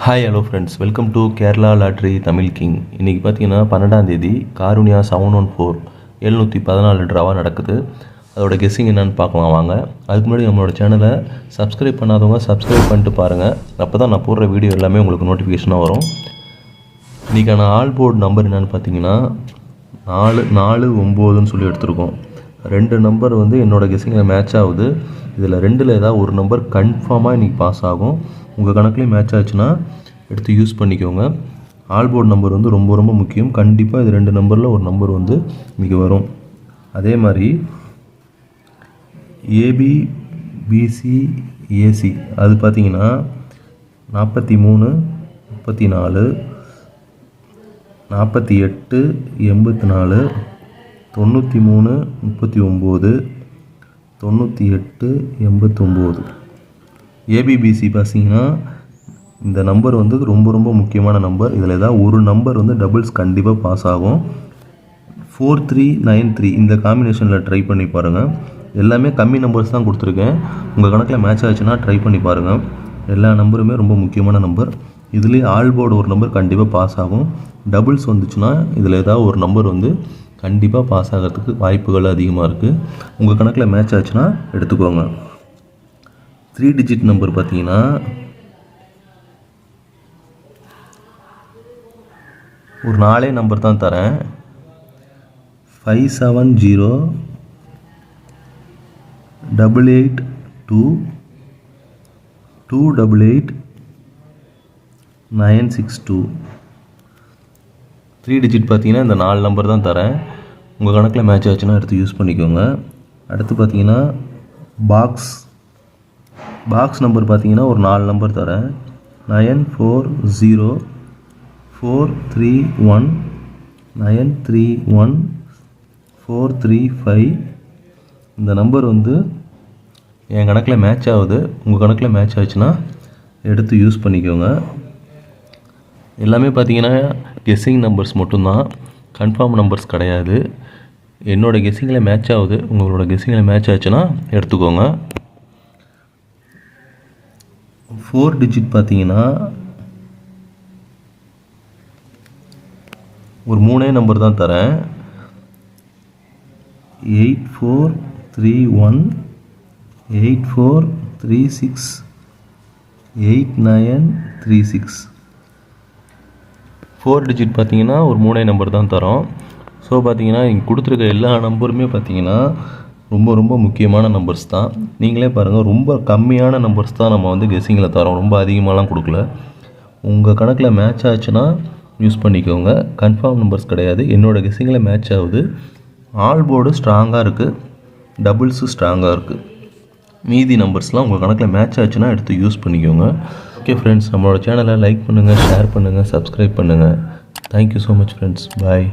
Hi hello friends, welcome to Kerala lottery Tamil king. இன்றைக்கி பார்த்தீங்கன்னா 12ஆம் தேதி காருண்யா 714 714 ட்ராவாக நடக்குது. அதோட கெஸ்ஸிங் என்னென்னு பார்க்கலாம் வாங்க. அதுக்கு முன்னாடி நம்மளோட சேனலை சப்ஸ்கிரைப் பண்ணாதவங்க சப்ஸ்கிரைப் பண்ணிட்டு பாருங்கள். அப்போ தான் நான் போடுற வீடியோ எல்லாமே உங்களுக்கு நோட்டிஃபிகேஷனாக வரும். இன்றைக்கான ஆல் போர்டு நம்பர் என்னென்னு பார்த்தீங்கன்னா 449ன்னு சொல்லி எடுத்திருக்கோம். 2 நம்பர் வந்து என்னோடய கெஸ்ஸிங்கில் மேட்ச் ஆகுது. இதில் 2ல் ஏதாவது ஒரு நம்பர் கன்ஃபார்மாக இன்றைக்கி பாஸ் ஆகும். உங்கள் கணக்குலேயும் மேட்ச் ஆச்சுன்னா எடுத்து யூஸ் பண்ணிக்கோங்க. ஆல் போர்டு நம்பர் வந்து ரொம்ப ரொம்ப முக்கியம். கண்டிப்பாக இது 2 நம்பரில் ஒரு நம்பர் வந்து இன்றைக்கி வரும். அதே மாதிரி ஏபி பிசி ஏசி அது பார்த்திங்கன்னா 43 34 48 84 93 39 98 89. ஏபிபிசி பார்த்தீங்கன்னா இந்த நம்பர் வந்து ரொம்ப ரொம்ப முக்கியமான நம்பர். இதில் ஏதாவது ஒரு நம்பர் வந்து டபுள்ஸ் கண்டிப்பாக பாஸ் ஆகும். 4393 இந்த காம்பினேஷனில் ட்ரை பண்ணி பாருங்கள். எல்லாமே கம்மி நம்பர்ஸ் தான் கொடுத்துருக்கேன். உங்கள் கணக்கில் மேட்ச் ஆச்சுன்னா ட்ரை பண்ணி பாருங்கள். எல்லா நம்பருமே ரொம்ப முக்கியமான நம்பர். இதுலேயே ஆல் போர்டு ஒரு நம்பர் கண்டிப்பாக பாஸ் ஆகும். டபுள்ஸ் வந்துச்சுன்னா இதில் ஏதாவது ஒரு நம்பர் வந்து கண்டிப்பாக பாஸ் ஆகிறதுக்கு வாய்ப்புகள் அதிகமாக இருக்குது. உங்கள் கணக்கில் மேட்ச் ஆச்சுன்னா எடுத்துக்கோங்க. 3 டிஜிட் நம்பர் பார்த்தீங்கன்னா ஒரு 4 நம்பர் தான் தரேன். 570 882 288 962. 3 டிஜிட் பார்த்தீங்கன்னா இந்த 4 நம்பர் தான் தரேன். உங்கள் கணக்கில் மேட்ச் ஆச்சுன்னா எடுத்து யூஸ் பண்ணிக்கோங்க. அடுத்து பார்த்தீங்கன்னா பாக்ஸ் நம்பர் பார்த்தீங்கன்னா ஒரு 4 நம்பர் தரேன். 940 431 931 435. இந்த நம்பர் வந்து என் கணக்கில் மேட்ச் ஆகுது. உங்கள் கணக்கில் மேட்ச் ஆச்சுன்னா எடுத்து யூஸ் பண்ணிக்கோங்க. எல்லாமே பார்த்தீங்கன்னா கெஸ்ஸிங் நம்பர்ஸ் மட்டும்தான், கன்ஃபார்ம் நம்பர்ஸ் கிடையாது. என்னோடய கெஸ்ஸிங்கில் மேட்ச் ஆகுது. உங்களோட கெஸ்ஸிங்கில் மேட்ச் ஆச்சுன்னா எடுத்துக்கோங்க. 4 டிஜிட் பார்த்தீங்கன்னா ஒரு 3 நம்பர் தான் தரேன். 8431 8436 8936. 4 டிஜிட் பார்த்தீங்கன்னா ஒரு 3 நம்பர் தான் தரோம். ஸோ பார்த்தீங்கன்னா இங்கே கொடுத்துருக்க எல்லா நம்பருமே பார்த்தீங்கன்னா ரொம்ப ரொம்ப முக்கியமான நம்பர்ஸ் தான். நீங்களே பாருங்கள், ரொம்ப கம்மியான நம்பர்ஸ் தான் நம்ம வந்து கெஸ்ஸிங்கில் தரோம். ரொம்ப அதிகமாகலாம் கொடுக்கல. உங்கள் கணக்கில் மேட்ச் ஆச்சுன்னா யூஸ் பண்ணிக்கோங்க. கன்ஃபார்ம் நம்பர்ஸ் கிடையாது. என்னோடய கெஸ்ஸிங்கில் மேட்ச் ஆகுது. ஆல் போர்டு ஸ்ட்ராங்காக இருக்குது, டபுள்ஸு ஸ்ட்ராங்காக இருக்குது. மீதி நம்பர்ஸ்லாம் உங்கள் கணக்கில் மேட்ச் ஆச்சுன்னா எடுத்து யூஸ் பண்ணிக்கோங்க. ஓகே ஃப்ரெண்ட்ஸ், நம்மளோட சேனலை லைக் பண்ணுங்கள், ஷேர் பண்ணுங்கள், சப்ஸ்கிரைப் பண்ணுங்கள். Thank you so much friends. பாய்.